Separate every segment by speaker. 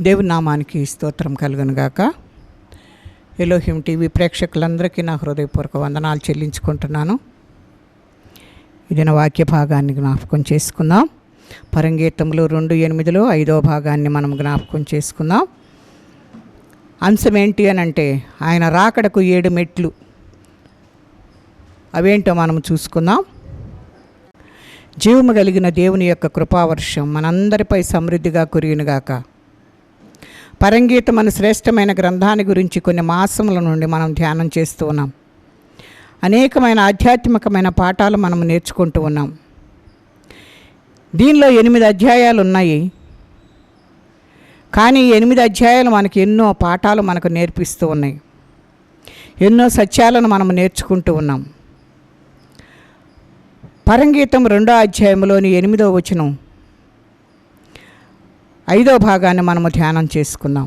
Speaker 1: దేవుని నామానికి స్తోత్రం కలుగును గాక. ఎలోహిం టీవీ ప్రేక్షకులందరికీ నా హృదయపూర్వక వందనాలు చెల్లించుకుంటున్నాను. ఇది నా వాక్య భాగాన్ని జ్ఞాపకం చేసుకుందాం. పరంగీతములు 2:8 5వ భాగాన్ని మనం జ్ఞాపకం చేసుకుందాం. అంశం ఏంటి అని అంటే ఆయన రాకడకు 7 మెట్లు. అవేంటో మనం చూసుకుందాం. జీవము కలిగిన దేవుని యొక్క కృపావర్షం మనందరిపై సమృద్ధిగా కురియునుగాక. పరంగీతం అనే శ్రేష్టమైన గ్రంథాన్ని గురించి కొన్ని మాసముల నుండి మనం ధ్యానం చేస్తూ ఉన్నాం. అనేకమైన ఆధ్యాత్మికమైన పాఠాలు మనం నేర్చుకుంటూ ఉన్నాం. దీనిలో 8 అధ్యాయాలు ఉన్నాయి. కానీ 8 అధ్యాయాలు మనకి ఎన్నో పాఠాలు మనకు నేర్పిస్తూ ఉన్నాయి. ఎన్నో సత్యాలను మనం నేర్చుకుంటూ ఉన్నాం. పరంగీతం 2వ అధ్యాయంలోని 8వ వచనం 5వ భాగాన్ని మనము ధ్యానం చేసుకుందాం.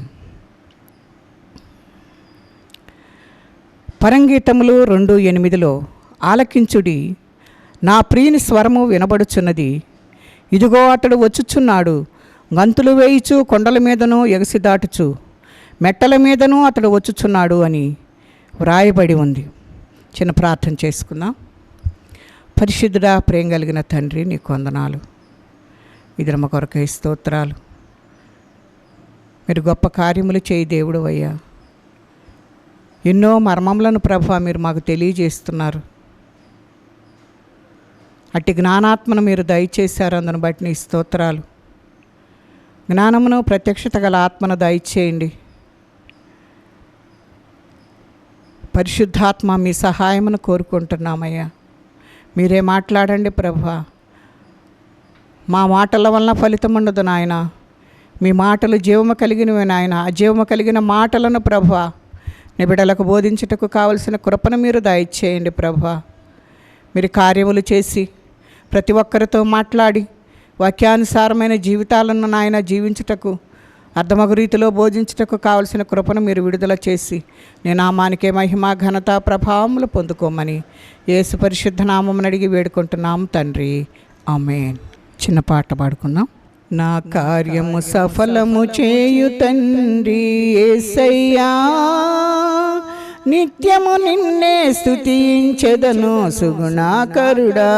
Speaker 1: పరంగీతములు 2:8 ఆలకించుడి, నా ప్రియుని స్వరము వినబడుచున్నది, ఇదిగో అతడు వచ్చుచున్నాడు, గంతులు వేయిచు కొండల మీదను ఎగసి దాటుచు మెట్టల మీదను అతడు వచ్చుచున్నాడు అని వ్రాయబడి ఉంది. చిన్న ప్రార్థన చేసుకుందాం. పరిశుద్ధుడా, ప్రేమ కలిగిన తండ్రి, నీకు వందనాలు. ఇది మా కొరకై స్తోత్రాలు. మీరు గొప్ప కార్యములు చేయి దేవుడు అయ్యా. ఎన్నో మర్మములను ప్రభా మీరు మాకు తెలియజేస్తున్నారు. అట్టి జ్ఞానాత్మను మీరు దయచేశారు. అందును బట్టి నీ స్తోత్రాలు. జ్ఞానమును ప్రత్యక్షత గల ఆత్మను దయచేయండి. పరిశుద్ధాత్మ మీ సహాయమును కోరుకుంటున్నామయ్యా. మీరే మాట్లాడండి ప్రభా. మా మాటల వలన ఫలితం ఉండదు నాయన. మీ మాటలు జీవము కలిగినవి నాయన. అజీవము కలిగిన మాటలను ప్రభా నీ బిడ్డలకు బోధించుటకు కావలసిన కృపను మీరు దయచేయండి ప్రభా. మీరు కార్యములు చేసి ప్రతి ఒక్కరితో మాట్లాడి వాక్యానుసారమైన జీవితాలను నాయన జీవించుటకు, అర్థమగు రీతిలో బోధించుటకు కావలసిన కృపను మీరు విడుదల చేసి నీ నామానికే మహిమ ఘనత ప్రభావములు పొందుకోమని యేసు పరిశుద్ధ నామమును అడిగి వేడుకుంటున్నాం తండ్రి, ఆమేన్. చిన్న పాట పాడుకుందాం. నా కార్యము సఫలము చేయు తండ్రి యేసయ్యా, నిత్యము నిన్నే స్తుతించెదను సుగుణాకరుడా.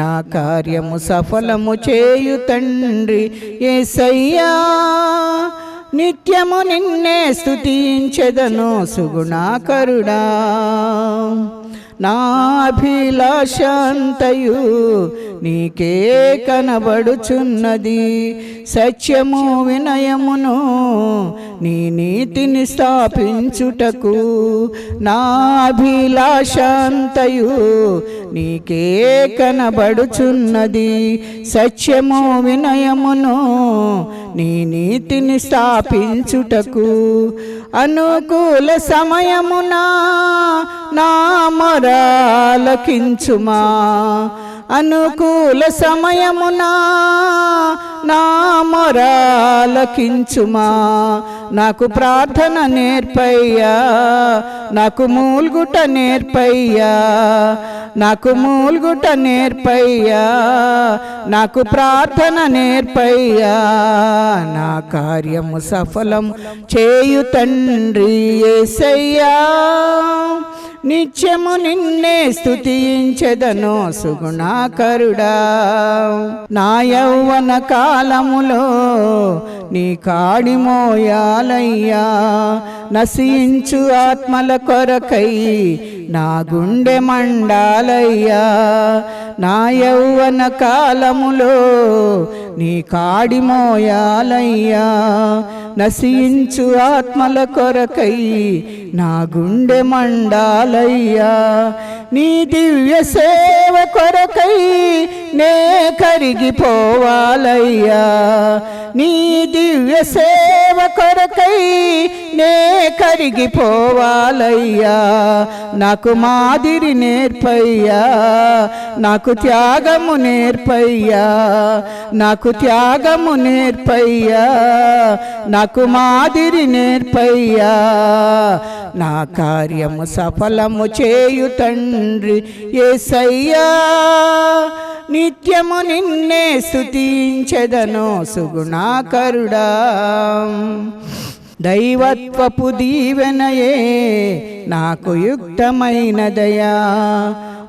Speaker 1: నా కార్యము సఫలము చేయు తండ్రి యేసయ్యా, నిత్యము నిన్నే స్తుతించెదను సుగుణాకరుడా. నా అభిలాషంతయు నీకే కనబడుచున్నది, సత్యము వినయమును నీ నీతిని స్థాపించుటకు. నా అభిలాషంతయు నీకే కనబడుచున్నది, సత్యము వినయమును నీ నీతిని స్థాపించుటకు. అనుకూల సమయమునా నా మొరాలకించుమా, అనుకూల సమయమునా నా మొరాలకించుమా. నాకు ప్రార్థన నేర్పయ్యా, నాకు మూల్గుట నేర్పయ్యా, నాకు మూల్గుట నేర్పయ్యా, నాకు ప్రార్థన నేర్పయ్యా. నా కార్యము సఫలం చేయు తండ్రి యేసయ్యా, నిత్యము నిన్నే స్తుతించెదను సుగుణాకరుడా. నా యౌవన కాలములో నీ కాడి మోయాలయ్యా, నశించు ఆత్మల కొరకై నా గుండె మండాలయ్యా. నా యౌవన కాలములో నీ కాడి మోయాలయ్యా, నశించు ఆత్మల కొరకై నా గుండె మండాలయ్యా. నీ దివ్య సేవ కొరకై నే కరిగిపోవాలయ్యా, నీ దివ్య సేవ సేవ కొరకై నే కరిగిపోవాలయ్యా, నాకు మాదిరి నేర్పయ్యా, నాకు త్యాగము నేర్పయ్యా, నాకు త్యాగము నేర్పయ్యా, నాకు మాదిరి నేర్పయ్యా, నా కార్యము సఫలము చేయు తండ్రి యేసయ్యా, నిత్యము నిన్నే స్తుతించెదను సుగుణాకరుడా, దైవత్వపు దీవెనయే నాకు యుక్తమైన దయా,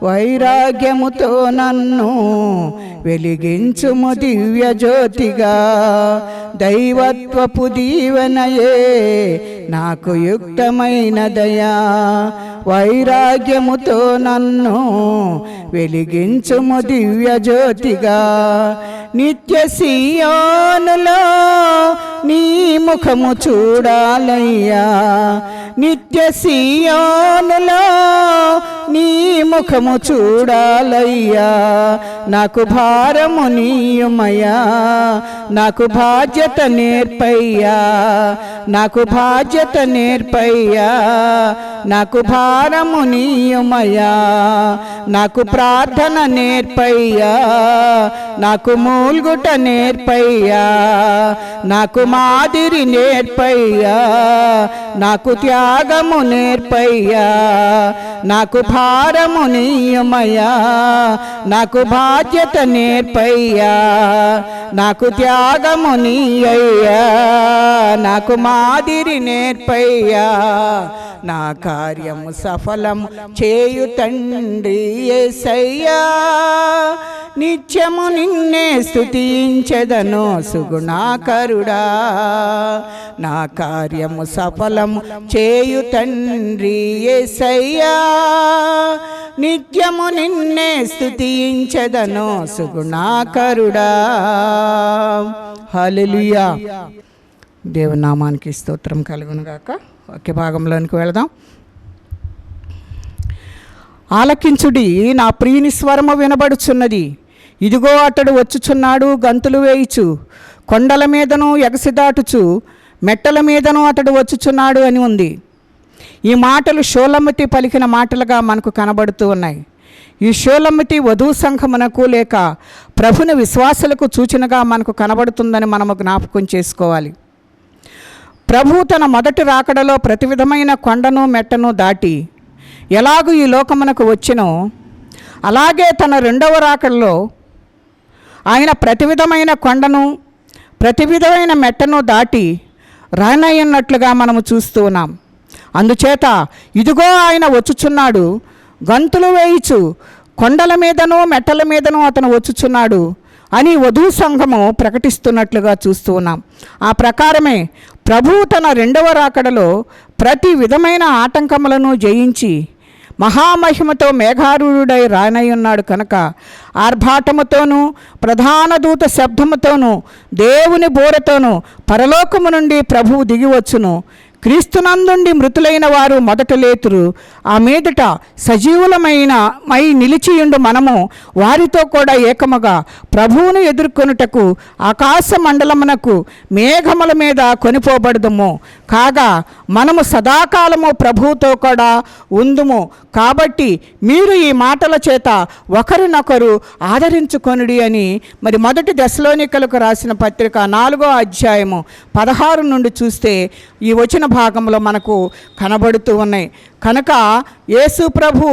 Speaker 1: వైరాగ్యముతో నన్ను వెలిగించుము దివ్య జ్యోతిగా, దైవత్వపు దీవెనయే నాకు యుక్తమైన దయా, వైరాగ్యముతో నన్ను వెలిగించుము దివ్య జ్యోతిగా, నిత్య సీయోనులో నీ ముఖము చూడాలయ్యా, నిత్య సీయోనులో నీ ముఖము చూడాలయ్యా, నాకు భారము నీయుమయ్యా, నాకు బాధ్యత నేర్పయ్యా, నాకు బాధ్యత నేర్పయ్యా, నాకు భారము నీయుమయ్యా, నాకు ప్రార్థన నేర్పయ్యా, నాకు మూల్గుట నేర్పయ్యా, నాకు మాదిరి నేర్పయ్యా, నాకు త్యాగము నేర్పయ్యా, నాకు భారము నీయమయ్యా, నాకు బాధ్యత నేర్పయ్యా, నాకు త్యాగము నీయ్యా, నాకు మాదిరి నేర్పయ్యా, నా కార్యము సఫలము చేయు తండ్రి యేసయ్యా, నిత్యము నిన్నే స్తుతించెదను సుగుణాకరుడా, నా కార్యము సఫలము చేయు తండ్రి యేసయ్యా, నిత్యము నిన్నే స్తుతించెదను సుగుణాకరుడా. హల్లెలూయా. దేవుని నామానికి స్తోత్రం కలుగును గాక. వాక్య భాగంలోనికి వెళదాం. ఆలకించుడి, నా ప్రియుని స్వరము వినబడుచున్నది, ఇదిగో అతడు వచ్చుచున్నాడు గంతులు వేయిచు, కొండల మీదను ఎగసి దాటుచు మెట్టల మీదను అతడు వచ్చుచున్నాడు అని ఉంది. ఈ మాటలు షోలమ్మతి పలికిన మాటలుగా మనకు కనబడుతూ ఉన్నాయి. ఈ షోలమ్మతి వధూ సంఘమునకు లేక ప్రభుని విశ్వాసులకు సూచనగా మనకు కనబడుతుందని మనము జ్ఞాపకం చేసుకోవాలి. ప్రభు తన మొదటి రాకడలో ప్రతి విధమైన కొండను మెట్టను దాటి ఎలాగూ ఈ లోకమునకు వచ్చినో, అలాగే తన రెండవ రాకడలో ఆయన ప్రతి విధమైన కొండను ప్రతి విధమైన మెట్టను దాటి రానయ్యన్నట్లుగా మనము చూస్తూ ఉన్నాం. అందుచేత ఇదిగో ఆయన వచ్చుచున్నాడు గంతులు వేయిచు, కొండల మీదనో మెట్టల మీదనో అతను వచ్చుచున్నాడు అని వధూ సంఘము ప్రకటిస్తున్నట్లుగా చూస్తూ ఉన్నాం. ఆ ప్రకారమే ప్రభువు తన రెండవ రాకడలో ప్రతి విధమైన ఆటంకములను జయించి మహామహిమతో మేఘారూఢుడై రానయ్యున్నాడు కనుక ఆర్భాటముతోనూ ప్రధాన దూత శబ్దముతోనూ దేవుని బోరతోనూ పరలోకము నుండి ప్రభువు దిగివచ్చును. క్రీస్తునందుండి మృతులైన వారు మొదట లేతురు. ఆ మీదట సజీవులమైన నిలిచియుండు మనము వారితో కూడా ఏకముగా ప్రభువును ఎదుర్కొనుటకు ఆకాశ మండలమునకు మేఘముల మీద కొనిపోబడదుము. కాగా మనము సదాకాలము ప్రభువుతో కూడా ఉందుము. కాబట్టి మీరు ఈ మాటల చేత ఒకరినొకరు ఆదరించుకొనుడి అని మరి మొదటి దశలోనికలకు రాసిన పత్రిక 4వ అధ్యాయము 16 నుండి చూస్తే ఈ వచన భాగంలో మనకు కనబడుతూ ఉన్నాయి. కనుక యేసు ప్రభు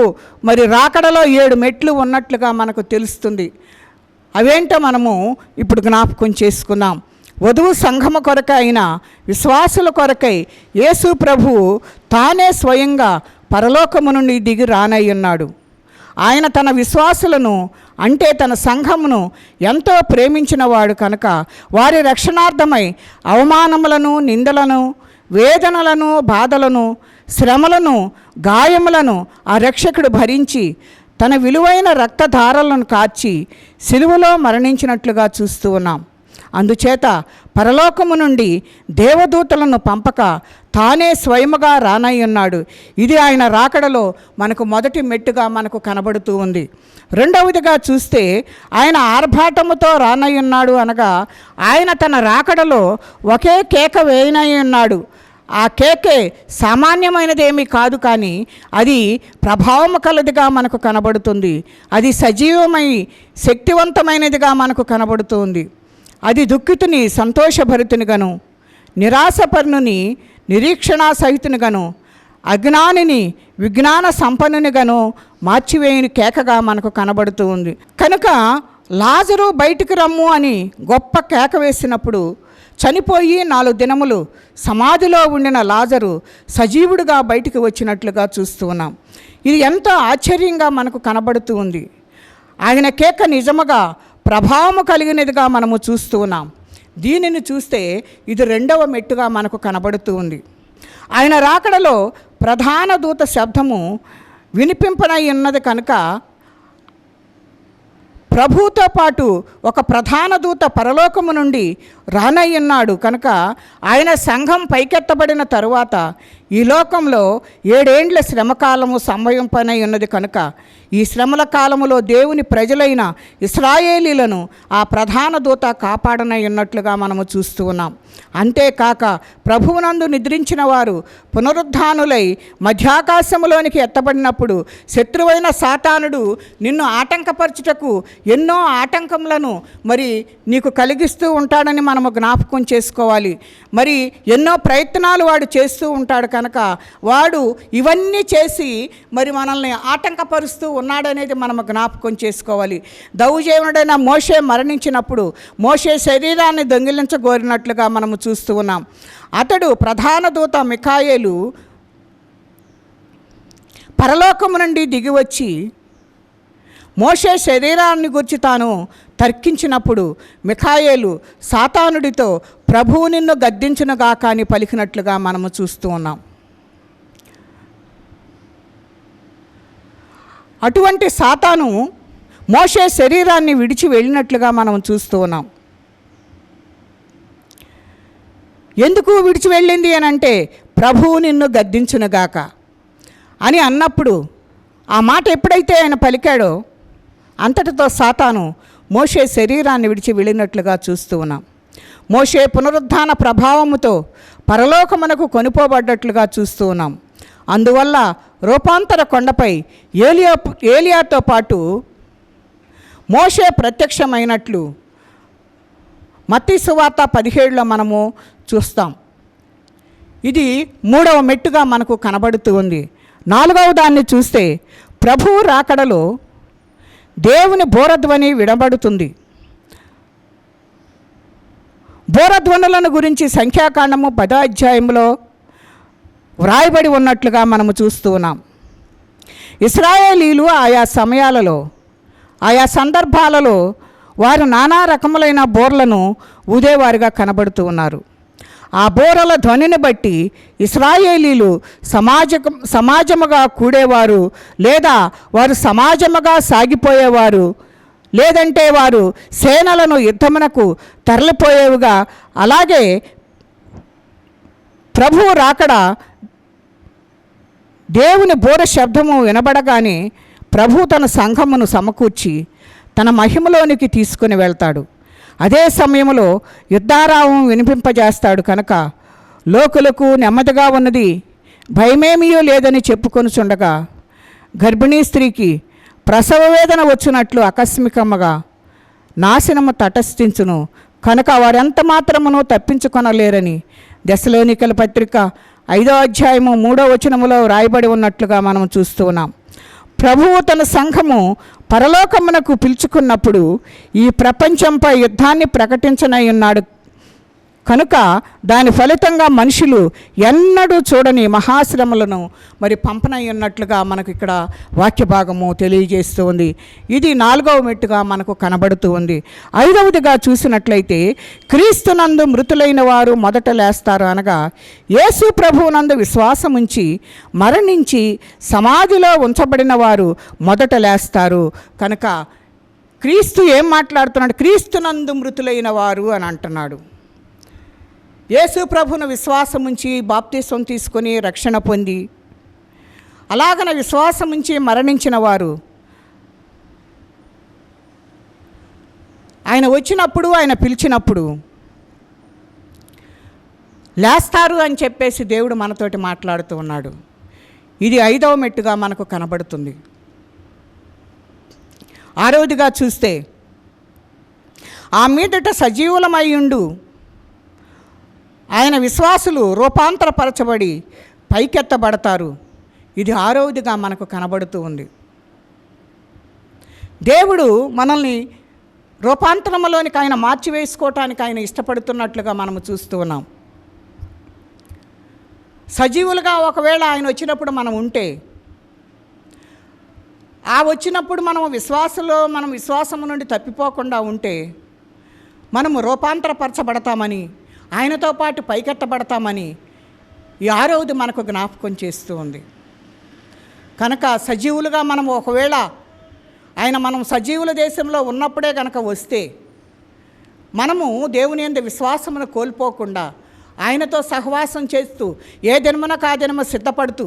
Speaker 1: మరి రాకడలో 7 మెట్లు ఉన్నట్లుగా మనకు తెలుస్తుంది. అవేంటో మనము ఇప్పుడు జ్ఞాపకం చేసుకున్నాం. వధువు సంఘము కొరకై అయిన విశ్వాసుల కొరకై యేసు ప్రభు తానే స్వయంగా పరలోకము నుండి దిగి రానయ్యున్నాడు. ఆయన తన విశ్వాసులను అంటే తన సంఘమును ఎంతో ప్రేమించినవాడు కనుక వారి రక్షణార్థమై అవమానములను, నిందలను, వేదనలను, బాధలను, శ్రమలను, గాయములను ఆ రక్షకుడు భరించి తన విలువైన రక్తధారలను కార్చి సిలువలో మరణించినట్లుగా చూస్తూ ఉన్నాం. అందుచేత పరలోకము నుండి దేవదూతలను పంపక తానే స్వయముగా రానయ్యున్నాడు. ఇది ఆయన రాకడలో మనకు మొదటి మెట్టుగా మనకు కనబడుతూ ఉంది. రెండవదిగా చూస్తే ఆయన ఆర్భాటముతో రానయ్యున్నాడు అనగా ఆయన తన రాకడలో ఒకే కేక వేయనయ్యున్నాడు. ఆ కేకే సామాన్యమైనదేమీ కాదు, కానీ అది ప్రభావము కలదిగా మనకు కనబడుతుంది. అది సజీవమై శక్తివంతమైనదిగా మనకు కనబడుతుంది. అది దుఃఖితుని సంతోషభరితునిగాను, నిరాశపరుని నిరీక్షణా సహితునిగాను, అజ్ఞానిని విజ్ఞాన సంపన్నునిగాను మార్చివేయని కేకగా మనకు కనబడుతూ ఉంది. కనుక లాజరు బయటికి రమ్ము అని గొప్ప కేక వేసినప్పుడు చనిపోయి 4 దినములు సమాధిలో ఉండిన లాజరు సజీవుడిగా బయటికి వచ్చినట్లుగా చూస్తూ ఉన్నాం. ఇది ఎంతో ఆశ్చర్యంగా మనకు కనబడుతూ ఉంది. ఆయన కేక నిజముగా ప్రభావము కలిగినదిగా మనము చూస్తూ ఉన్నాం. దీనిని చూస్తే ఇది రెండవ మెట్టుగా మనకు కనబడుతూ ఉంది. ఆయన రాకడలో ప్రధాన దూత శబ్దము వినిపింపనై ఉన్నది కనుక ప్రభువుతో పాటు ఒక ప్రధాన దూత పరలోకము నుండి రానయ్యున్నాడు కనుక ఆయన సంఘం పైకెత్తబడిన తరువాత ఈ లోకంలో 7 ఏండ్ల శ్రమకాలము సంభవింపనై ఉన్నది కనుక ఈ శ్రమల కాలములో దేవుని ప్రజలైన ఇశ్రాయేలీలను ఆ ప్రధాన దూత కాపాడనై ఉన్నట్లుగా మనము చూస్తూ ఉన్నాం. అంతేకాక ప్రభువునందు నిద్రించిన వారు పునరుద్ధానులై మధ్యాకాశములోనికి ఎత్తబడినప్పుడు శత్రువైన సాతానుడు నిన్ను ఆటంకపరచుటకు ఎన్నో ఆటంకములను మరి నీకు కలిగిస్తూ ఉంటాడని మనము జ్ఞాపకం చేసుకోవాలి. మరి ఎన్నో ప్రయత్నాలు వాడు చేస్తూ ఉంటాడు కనుక వాడు ఇవన్నీ చేసి మరి మనల్ని ఆటంకపరుస్తూ ఉన్నాడనేది మనము జ్ఞాపకం చేసుకోవాలి. దౌర్జన్యుడైన మోషే మరణించినప్పుడు మోషే శరీరాన్ని దొంగిలించగోరినట్లుగా మనము చూస్తూ ఉన్నాం. అతడు ప్రధాన దూత మిఖాయేలు పరలోకము నుండి దిగివచ్చి మోషే శరీరాన్ని గురించి తాను తర్కించినప్పుడు మిఖాయేలు సాతానుడితో ప్రభువు నిన్ను గద్దించునుగాక అని పలికినట్లుగా మనము చూస్తూ ఉన్నాం. అటువంటి సాతాను మోషే శరీరాన్ని విడిచి వెళ్ళినట్లుగా మనం చూస్తూ ఉన్నాం. ఎందుకు విడిచి వెళ్ళింది అని అంటే ప్రభువు నిన్ను గద్దించునుగాక అని అన్నప్పుడు ఆ మాట ఎప్పుడైతే ఆయన పలికాడో అంతటితో సాతాను మోషే శరీరాన్ని విడిచి వెళ్ళినట్లుగా చూస్తూ ఉన్నాం. మోషే పునరుద్ధాన ప్రభావముతో పరలోకమునకు కొనిపోబడ్డట్లుగా చూస్తూ ఉన్నాం. అందువల్ల రూపాంతర కొండపై ఏలియాతో పాటు మోషే ప్రత్యక్షమైనట్లు మత్తయి సువార్త 17లో మనము చూస్తాం. ఇది 3వ మెట్టుగా మనకు కనబడుతూ ఉంది. 4వ దాన్ని చూస్తే ప్రభువు రాకడలో దేవుని బోరధ్వని వినబడుతుంది. బోరధ్వనులను గురించి సంఖ్యాకాండము 10వ అధ్యాయంలో వ్రాయబడి ఉన్నట్లుగా మనము చూస్తూ ఉన్నాం. ఇశ్రాయేలీలు ఆయా సమయాలలో ఆయా సందర్భాలలో వారు నానా రకములైన బోర్లను ఊదేవారుగా కనబడుతూ ఉన్నారు. ఆ బోరల ధ్వనిని బట్టి ఇశ్రాయేలీలు సమాజముగా కూడేవారు, లేదా వారు సమాజముగా సాగిపోయేవారు, లేదంటే వారు సేనలను యుద్ధమునకు తరలిపోయేవిగా. అలాగే ప్రభువు రాకడ దేవుని బోర శబ్దము వినబడగానే ప్రభు తన సంఘమును సమకూర్చి తన మహిమలోనికి తీసుకుని వెళ్తాడు. అదే సమయంలో యుద్ధారావం వినిపింపజేస్తాడు కనుక లోకులకు నెమ్మదిగా ఉన్నది, భయమేమీ లేదని చెప్పుకొనుచుండగా గర్భిణీ స్త్రీకి ప్రసవ వేదన వచ్చినట్లు ఆకస్మికముగా నాశనము తటస్థించును కనుక వారెంత మాత్రమును తప్పించుకొనలేరని దెసలోనికల పత్రిక 5వ అధ్యాయము 3వ వచనములో రాయబడి ఉన్నట్లుగా మనం చూస్తూ ఉన్నాం. ప్రభువు తన సంఘము పరలోకమునకు పిలుచుకున్నప్పుడు ఈ ప్రపంచంపై యుద్ధాన్ని ప్రకటించనై ఉన్నాడు కనుక దాని ఫలితంగా మనుషులు ఎన్నడూ చూడని మహాశ్రమలను మరి పంపనై ఉన్నట్లుగా మనకు ఇక్కడ వాక్య భాగము తెలియజేస్తూ ఉంది. ఇది 4వ మెట్టుగా మనకు కనబడుతూ ఉంది. 5వదిగా చూసినట్లయితే క్రీస్తునందు మృతులైన వారు మొదట లేస్తారు అనగా యేసు ప్రభువునందు విశ్వాసముంచి మరణించి సమాధిలో ఉంచబడిన వారు మొదట లేస్తారు. కనుక క్రీస్తు ఏం మాట్లాడుతున్నాడు? క్రీస్తునందు మృతులైన వారు అని అంటున్నాడు. యేసు ప్రభువును విశ్వాసం ఉంచి బాప్తిసం తీసుకొని రక్షణ పొంది అలాగన విశ్వాసం ఉంచి మరణించిన వారు ఆయన వచ్చినప్పుడు, ఆయన పిలిచినప్పుడు లేస్తారు అని చెప్పేసి దేవుడు మనతోటి మాట్లాడుతూ ఉన్నాడు. ఇది 5వ మెట్టుగా మనకు కనబడుతుంది. 6వదిగా చూస్తే ఆ మీదట సజీవులమయ్యుండు ఆయన విశ్వాసులు రూపాంతరపరచబడి పైకెత్తబడతారు. ఇది 6వదిగా మనకు కనబడుతూ ఉంది. దేవుడు మనల్ని రూపాంతరంలోనికి ఆయన మార్చివేసుకోవటానికి ఆయన ఇష్టపడుతున్నట్లుగా మనము చూస్తూ ఉన్నాం. సజీవులుగా ఒకవేళ ఆయన వచ్చినప్పుడు మనం ఉంటే, ఆ వచ్చినప్పుడు మనం విశ్వాసము నుండి తప్పిపోకుండా ఉంటే మనము రూపాంతరపరచబడతామని, ఆయనతో పాటు పైకెత్తబడతామని ఈ 6వది మనకు జ్ఞాపకం చేస్తూ ఉంది. కనుక సజీవులుగా మనం ఒకవేళ మనం సజీవుల దేశంలో ఉన్నప్పుడే కనుక వస్తే మనము దేవుని యందు విశ్వాసమును కోల్పోకుండా ఆయనతో సహవాసం చేస్తూ ఏ దినమునకు ఆ దినము సిద్ధపడుతూ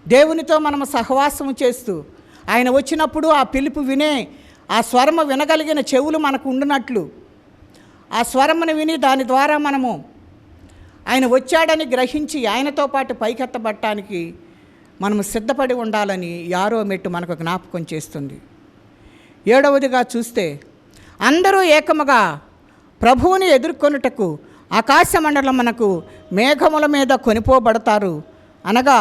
Speaker 1: దేవునితో మనము సహవాసము చేస్తూ ఆయన వచ్చినప్పుడు ఆ పిలుపు వినే ఆ స్వరము వినగలిగిన చెవులు మనకు ఉండునట్లు, ఆ స్వరమును విని దాని ద్వారా మనము ఆయన వచ్చాడని గ్రహించి ఆయనతో పాటు పైకెత్తబడటానికి మనము సిద్ధపడి ఉండాలని 6వ మెట్టు మనకు జ్ఞాపకం చేస్తుంది. 7వదిగా చూస్తే అందరూ ఏకముగా ప్రభువుని ఎదుర్కొనుటకు ఆకాశమండలమునకు మేఘముల మీద కొనిపోబడతారు. అనగా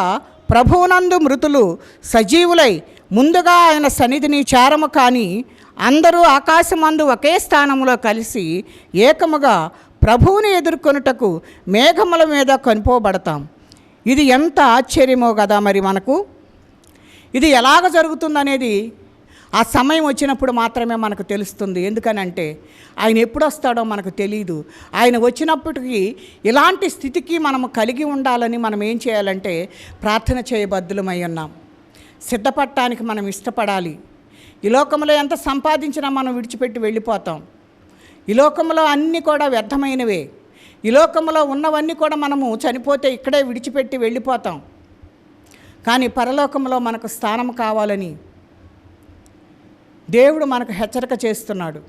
Speaker 1: ప్రభువునందు మృతులు సజీవులై ముందుగా ఆయన సన్నిధిని చేరము కానీ అందరూ ఆకాశమందు ఒకే స్థానంలో కలిసి ఏకముగా ప్రభువుని ఎదుర్కొనుటకు మేఘముల మీద కొనిపోబడతాం. ఇది ఎంత ఆశ్చర్యమో కదా. మరి మనకు ఇది ఎలాగ జరుగుతుందనేది ఆ సమయం వచ్చినప్పుడు మాత్రమే మనకు తెలుస్తుంది. ఎందుకనంటే ఆయన ఎప్పుడు వస్తాడో మనకు తెలియదు. ఆయన వచ్చినప్పటికీ ఇలాంటి స్థితికి మనము కలిగి ఉండాలని మనం ఏం చేయాలంటే ప్రార్థన చేయబద్దులమై ఉన్నాం. సిద్ధపడటానికి మనం ఇష్టపడాలి. ఈ లోకంలో ఎంత సంపాదించినా మనం విడిచిపెట్టి వెళ్ళిపోతాం. ఈ లోకంలో అన్నీ కూడా వ్యర్థమైనవే. ఈ లోకంలో ఉన్నవన్నీ కూడా మనము చనిపోతే ఇక్కడే విడిచిపెట్టి వెళ్ళిపోతాం. కానీ పరలోకంలో మనకు స్థానం కావాలని దేవుడు మనకు హెచ్చరిక చేస్తున్నాడు.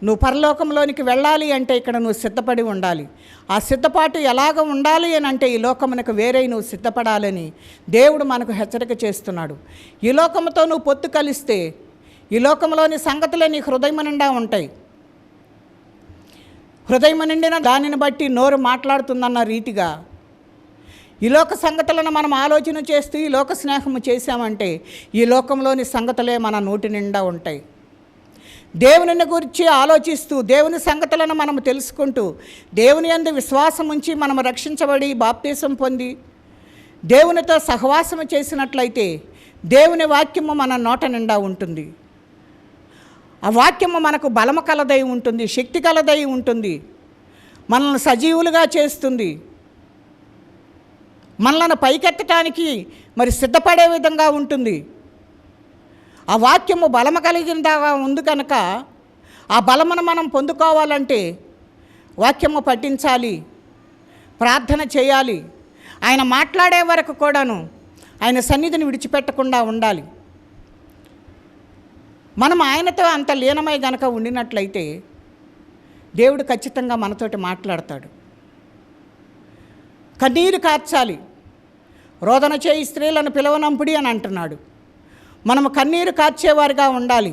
Speaker 1: నువ్వు పరలోకంలోనికి వెళ్ళాలి అంటే ఇక్కడ నువ్వు సిద్ధపడి ఉండాలి. ఆ సిద్ధపాటు ఎలాగ ఉండాలి అని అంటే ఈ లోకమునకు వేరే నువ్వు సిద్ధపడాలని దేవుడు మనకు హెచ్చరిక చేస్తున్నాడు. ఈ లోకముతో నువ్వు పొత్తు కలిస్తే ఈ లోకంలోని సంగతులే నీ హృదయం నిండా ఉంటాయి. హృదయం నిండిన దానిని బట్టి నోరు మాట్లాడుతుందన్న రీతిగా ఈ లోక సంగతులను మనం ఆలోచన చేస్తూ ఈ లోక స్నేహము చేశామంటే ఈ లోకంలోని సంగతులే మన నోటి నిండా ఉంటాయి. దేవుని గురించి ఆలోచిస్తూ దేవుని సంగతులను మనం తెలుసుకుంటూ దేవుని యందు విశ్వాసం ఉంచి మనం రక్షించబడి బాప్తీసం పొంది దేవునితో సహవాసము చేసినట్లయితే దేవుని వాక్యము మన నోట నిండా ఉంటుంది. ఆ వాక్యము మనకు బలము కలదై ఉంటుంది, శక్తి కలదై ఉంటుంది, మనల్ని సజీవులుగా చేస్తుంది, మనల్ని పైకెత్తటానికి మరి సిద్ధపడే విధంగా ఉంటుంది. ఆ వాక్యము బలము కలిగినగా ఉంది కనుక ఆ బలమును మనం పొందుకోవాలంటే వాక్యము పఠించాలి, ప్రార్థన చేయాలి. ఆయన మాట్లాడే వరకు కూడాను ఆయన సన్నిధిని విడిచిపెట్టకుండా ఉండాలి. మనం ఆయనతో అంత లీనమై గనక ఉండినట్లయితే దేవుడు ఖచ్చితంగా మనతోటి మాట్లాడతాడు. కన్నీరు కార్చాలి. రోదన చేయి స్త్రీలను పిలవనంపుడి అని అంటున్నాడు. మనము కన్నీరు కార్చేవారుగా ఉండాలి,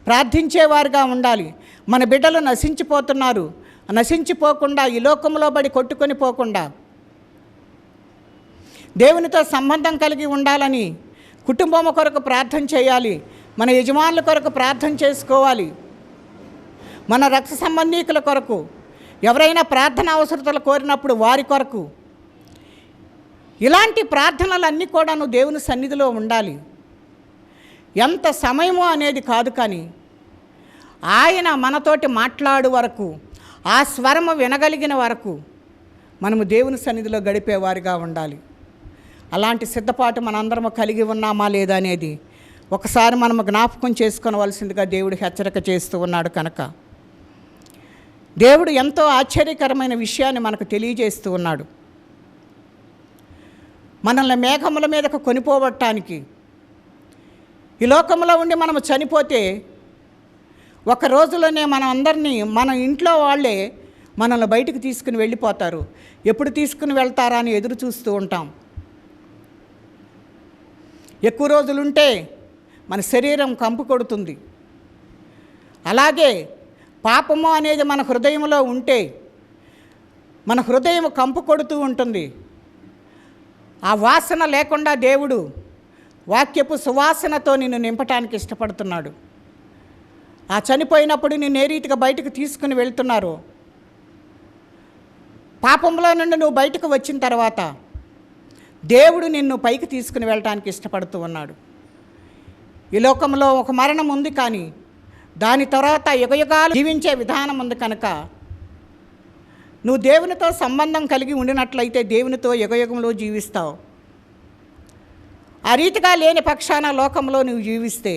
Speaker 1: ప్రార్థించేవారుగా ఉండాలి. మన బిడ్డలు నశించిపోతున్నారు, నశించిపోకుండా ఈ లోకంలో బడి కొట్టుకొని పోకుండా దేవునితో సంబంధం కలిగి ఉండాలని కుటుంబం కొరకు ప్రార్థన చేయాలి. మన యజమానుల కొరకు ప్రార్థన చేసుకోవాలి. మన రక్త సంబంధీకుల కొరకు ఎవరైనా ప్రార్థన అవసరతలు కోరినప్పుడు వారి కొరకు ఇలాంటి ప్రార్థనలన్నీ కూడాను దేవుని సన్నిధిలో ఉండాలి. ఎంత సమయమో అనేది కాదు, కానీ ఆయన మనతోటి మాట్లాడు వరకు, ఆ స్వరము వినగలిగిన వరకు మనము దేవుని సన్నిధిలో గడిపేవారిగా ఉండాలి. అలాంటి సిద్ధపాటు మనందరము కలిగి ఉన్నామా లేదా అనేది ఒకసారి మనము జ్ఞాపకం చేసుకోవలసిందిగా దేవుడు హెచ్చరిక చేస్తూ ఉన్నాడు. కనుక దేవుడు ఎంతో ఆశ్చర్యకరమైన విషయాన్ని మనకు తెలియజేస్తూ ఉన్నాడు. మనల్ని మేఘముల మీదకు కొనిపోవటానికి, ఈ లోకంలో ఉండి మనము చనిపోతే ఒక రోజులోనే మనం అందరినీ, మన ఇంట్లో వాళ్ళే మనల్ని బయటకు తీసుకుని వెళ్ళిపోతారు. ఎప్పుడు తీసుకుని వెళ్తారా అని ఎదురు చూస్తూ ఉంటాం. ఎక్కువ రోజులుంటే మన శరీరం కంపు కొడుతుంది. అలాగే పాపము అనేది మన హృదయంలో ఉంటే మన హృదయం కంపు కొడుతూ ఉంటుంది. ఆ వాసన లేకుండా దేవుడు వాక్యపు సువాసనతో నిన్ను నింపటానికి ఇష్టపడుతున్నాడు. ఆ చనిపోయినప్పుడు నిన్ను ఏ రీతిగా బయటకు తీసుకుని వెళ్తున్నారు, పాపంలో నుండి నువ్వు బయటకు వచ్చిన తర్వాత దేవుడు నిన్ను పైకి తీసుకుని వెళ్ళటానికి ఇష్టపడుతూ ఉన్నాడు. ఈ లోకంలో ఒక మరణం ఉంది, కానీ దాని తర్వాత యుగయుగాలు జీవించే విధానం ఉంది. కనుక నువ్వు దేవునితో సంబంధం కలిగి ఉండినట్లయితే దేవునితో యుగయుగంలో జీవిస్తావు. ఆ రీతిగా లేని పక్షాన లోకంలో నువ్వు జీవిస్తే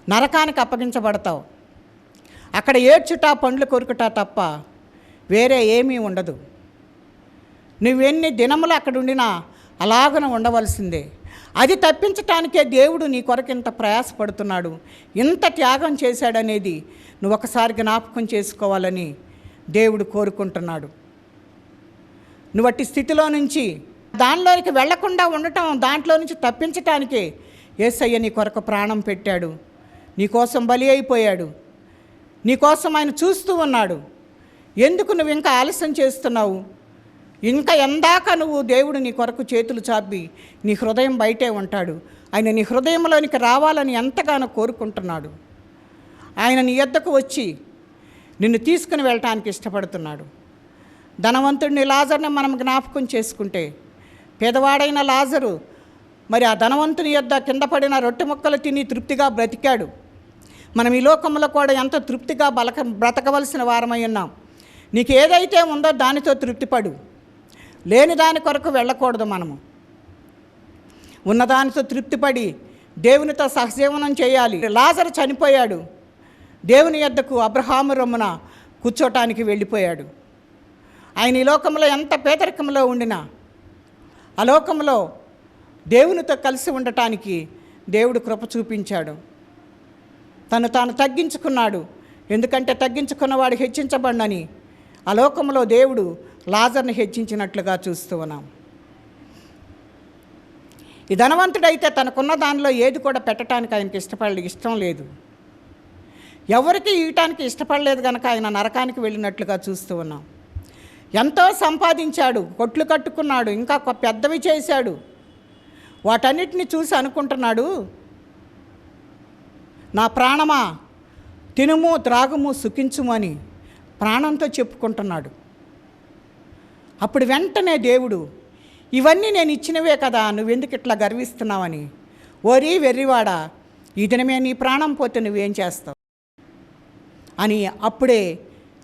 Speaker 1: నరకానికి అప్పగించబడతావు. అక్కడ ఏడ్చుట, పండ్లు కొరుకుట తప్ప వేరే ఏమీ ఉండదు. నువ్వెన్ని దినములు అక్కడ ఉండినా అలాగన ఉండవలసిందే. అది తప్పించటానికే దేవుడు నీ కొరకు ఇంత ప్రయాసపడుతున్నాడు, ఇంత త్యాగం చేశాడనేది నువ్వు ఒకసారి జ్ఞాపకం చేసుకోవాలని దేవుడు కోరుకుంటున్నాడు. నువ్వు అట్టి స్థితిలో నుంచి దానిలోనికి వెళ్లకుండా ఉండటం, దాంట్లో నుంచి తప్పించటానికే యేసయ్య నీ కొరకు ప్రాణం పెట్టాడు, నీకోసం బలి అయిపోయాడు, నీకోసం ఆయన చూస్తూ ఉన్నాడు. ఎందుకు నువ్వు ఇంకా ఆలస్యం చేస్తున్నావు? ఇంకా ఎందాక నువ్వు దేవుడు నీ కొరకు చేతులు చాపి నీ హృదయం బయటే ఉంటాడు. ఆయన నీ హృదయంలోనికి రావాలని ఎంతగానో కోరుకుంటున్నాడు. ఆయన నీ యొద్దకు వచ్చి నిన్ను తీసుకుని వెళ్ళటానికి ఇష్టపడుతున్నాడు. ధనవంతుడిని లాజర్ని మనం జ్ఞాపకం చేసుకుంటే, పేదవాడైన లాజరు మరి ఆ ధనవంతుని యొద్ద కింద పడిన రొట్టె ముక్కలు తిని తృప్తిగా బ్రతికాడు. మనం ఈ లోకంలో కూడా ఎంత తృప్తిగా బ్రతకవలసిన వారమై ఉన్నాం. నీకు ఏదైతే ఉందో దానితో తృప్తిపడు, లేని దాని కొరకు వెళ్ళకూడదు. మనము ఉన్నదానితో తృప్తిపడి దేవునితో సహజీవనం చేయాలి. లాజరు చనిపోయాడు, దేవుని యొద్దకు అబ్రహాము రొమ్మున కూర్చోటానికి వెళ్ళిపోయాడు. ఆయన ఈ లోకంలో ఎంత పేదరికంలో ఉండినా ఆ లోకంలో దేవునితో కలిసి ఉండటానికి దేవుడు కృప చూపించాడు. తాను తగ్గించుకున్నాడు. ఎందుకంటే తగ్గించుకున్నవాడు హెచ్చించబడనని ఆ లోకంలో దేవుడు లాజర్ని హెచ్చించినట్లుగా చూస్తూ ఉన్నాం. ఈ ధనవంతుడైతే తనకున్న దానిలో ఏది కూడా పెట్టడానికి ఆయనకి ఇష్టం లేదు. ఎవరికి ఇవ్వటానికి ఇష్టపడలేదు కనుక ఆయన నరకానికి వెళ్ళినట్లుగా చూస్తూ ఉన్నాం. ఎంతో సంపాదించాడు, కొట్లు కట్టుకున్నాడు, ఇంకా పెద్దవి చేశాడు. వాటన్నిటిని చూసి అనుకుంటున్నాడు, నా ప్రాణమా తినుము త్రాగుము సుఖించుము అని ప్రాణంతో చెప్పుకుంటున్నాడు. అప్పుడు వెంటనే దేవుడు, ఇవన్నీ నేను ఇచ్చినవే కదా, నువ్వెందుకు ఇట్లా గర్విస్తున్నావని, ఓరి వెర్రివాడా, ఈ దినమే నీ ప్రాణం పోతే నువ్వేం చేస్తావు అని అప్పుడే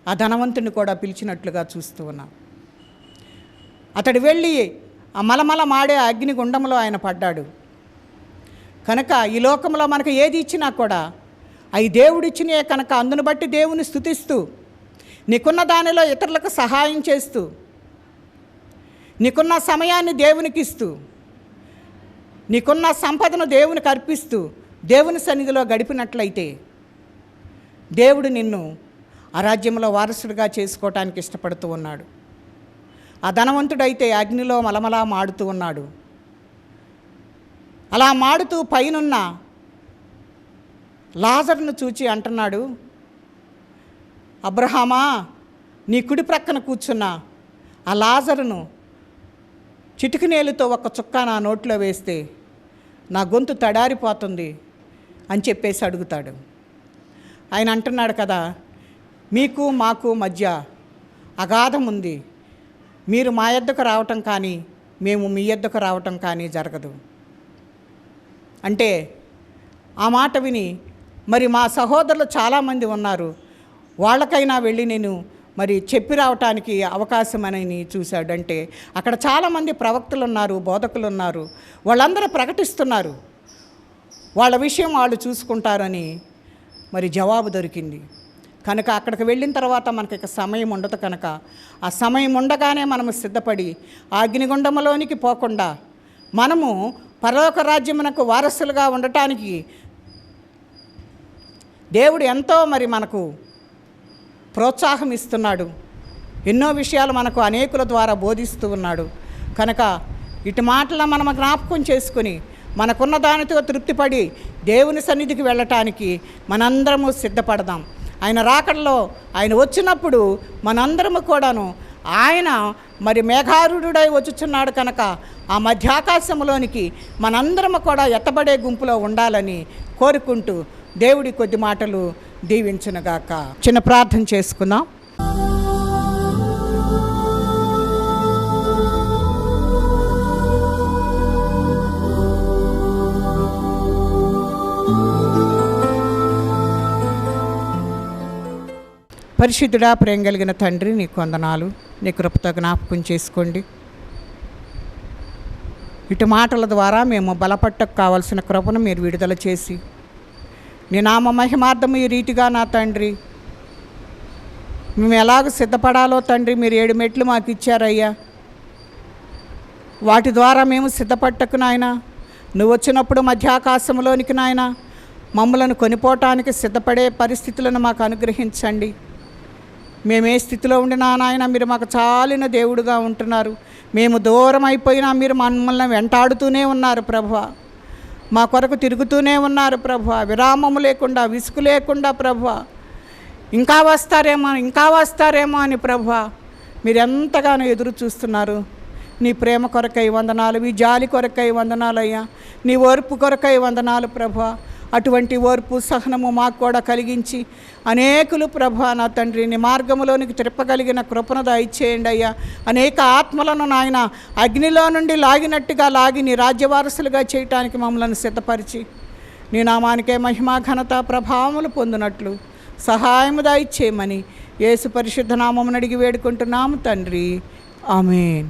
Speaker 1: ఆ ధనవంతుని కూడా పిలిచినట్లుగా చూస్తూ ఉన్నాం. అతడు వెళ్ళి ఆ మలమల మాడే అగ్నిగుండంలో ఆయన పడ్డాడు. కనుక ఈ లోకంలో మనకు ఏది ఇచ్చినా కూడా అవి దేవుడిచ్చినే కనుక అందును బట్టి దేవుని స్తుతిస్తూ, నీకున్న దానిలో ఇతరులకు సహాయం చేస్తూ, నీకున్న సమయాన్ని దేవునికి ఇస్తూ, నీకున్న సంపదను దేవునికి అర్పిస్తూ దేవుని సన్నిధిలో గడిపినట్లయితే దేవుడు నిన్ను ఆ రాజ్యంలో వారసుడిగా చేసుకోవటానికి ఇష్టపడుతూ ఉన్నాడు. ఆ ధనవంతుడైతే అగ్నిలో మలమలా మాడుతూ ఉన్నాడు. అలా మాడుతూ పైనున్న లాజరును చూచి అంటున్నాడు, అబ్రహామా, నీ కుడి ప్రక్కన కూర్చున్న ఆ లాజరును చిటికినేలుతో ఒక చుక్క నా నోట్లో వేస్తే నా గొంతు తడారిపోతుంది అని చెప్పేసి అడుగుతాడు. ఆయన అంటున్నాడు కదా, మీకు మాకు మధ్య అగాధం ఉంది, మీరు మా యొద్దకు రావటం కానీ మేము మీ యొద్దకు రావటం కానీ జరగదు. అంటే ఆ మాట విని మరి మా సహోదరులు చాలామంది ఉన్నారు, వాళ్ళకైనా వెళ్ళి నేను మరి చెప్పి రావటానికి అవకాశం అని చూశాడు. అంటే అక్కడ చాలామంది ప్రవక్తలు ఉన్నారు, బోధకులు ఉన్నారు, వాళ్ళందరూ ప్రకటిస్తున్నారు, వాళ్ళ విషయం వాళ్ళు చూసుకుంటారని మరి జవాబు దొరికింది. కనుక అక్కడికి వెళ్ళిన తర్వాత మనకి ఇక సమయం ఉండదు. కనుక ఆ సమయం ఉండగానే మనము సిద్ధపడి ఆ అగ్నిగుండంలోనికి పోకుండా మనము పరలోక రాజ్యమునకు వారసులుగా ఉండటానికి దేవుడు ఎంతో మరి మనకు ప్రోత్సాహం ఇస్తున్నాడు. ఎన్నో విషయాలు మనకు అనేకుల ద్వారా బోధిస్తూ ఉన్నాడు. కనుక ఇటు మాటల మనం జ్ఞాపకం చేసుకుని మనకున్న దానితో తృప్తిపడి దేవుని సన్నిధికి వెళ్ళటానికి మనందరము సిద్ధపడదాం. ఆయన రాకడలో ఆయన వచ్చినప్పుడు మనందరము కూడాను ఆయన మరి మేఘారూఢుడై వచ్చుచున్నాడు. కనుక ఆ మధ్యాకాశంలోనికి మనందరము కూడా ఎత్తబడే గుంపులో ఉండాలని కోరుకుంటూ దేవుడి కొద్ది మాటలు దీవించునుగాక. చిన్న ప్రార్థన చేసుకుందాం. పరిశుద్ధుడా, ప్రేమ కలిగిన తండ్రి, నీకు వందనాలు. నీ కృపతో జ్ఞాపకం చేసుకోండి. ఇటు మాటల ద్వారా మేము బలపట్టకు కావాల్సిన కృపను మీరు విడుదల చేసి నీ నామ మహిమార్థము ఈ రీతిగా నా తండ్రి మేము ఎలాగ సిద్ధపడాలో తండ్రి మీరు 7 మెట్లు మాకు ఇచ్చారయ్యా. వాటి ద్వారా మేము సిద్ధపట్టకు నాయన, నువ్వు వచ్చినప్పుడు మధ్యాకాశంలోనికి నాయన మమ్మలను కొనిపోవటానికి సిద్ధపడే పరిస్థితులను మాకు అనుగ్రహించండి. మేము ఏ స్థితిలో ఉండినా నాయన మీరు మాకు చాలిన దేవుడుగా ఉంటున్నారు. మేము దూరం అయిపోయినా మీరు మమ్మల్ని వెంటాడుతూనే ఉన్నారు ప్రభువా. మా కొరకు తిరుగుతూనే ఉన్నారు ప్రభువా. విరామము లేకుండా, విసుగు లేకుండా ప్రభువా. ఇంకా వస్తారేమో అని ప్రభువా మీరు ఎంతగానో ఎదురు చూస్తున్నారు. నీ ప్రేమ కొరకై వందనాలు, మీ జాలి కొరకై వందనాలు అయ్యా, నీ ఓర్పు కొరకై వందనాలు ప్రభువా. అటువంటి ఓర్పు సహనము మాకు కూడా కలిగించి అనేకులు ప్రభువా నా తండ్రి నీ మార్గములోనికి తిప్పగలిగిన కృపను దయచేయండి అయ్యా. అనేక ఆత్మలను నాయన అగ్నిలో నుండి లాగినట్టుగా లాగి నీ రాజ్యవారసులుగా చేయటానికి మమ్మల్ని సిద్ధపరిచి నీ నామానికే మహిమా ఘనత ప్రభావములు పొందినట్లు సహాయము దయచేయమని యేసు పరిశుద్ధ నామమును అడిగి వేడుకుంటున్నాము తండ్రి. ఆమేన్.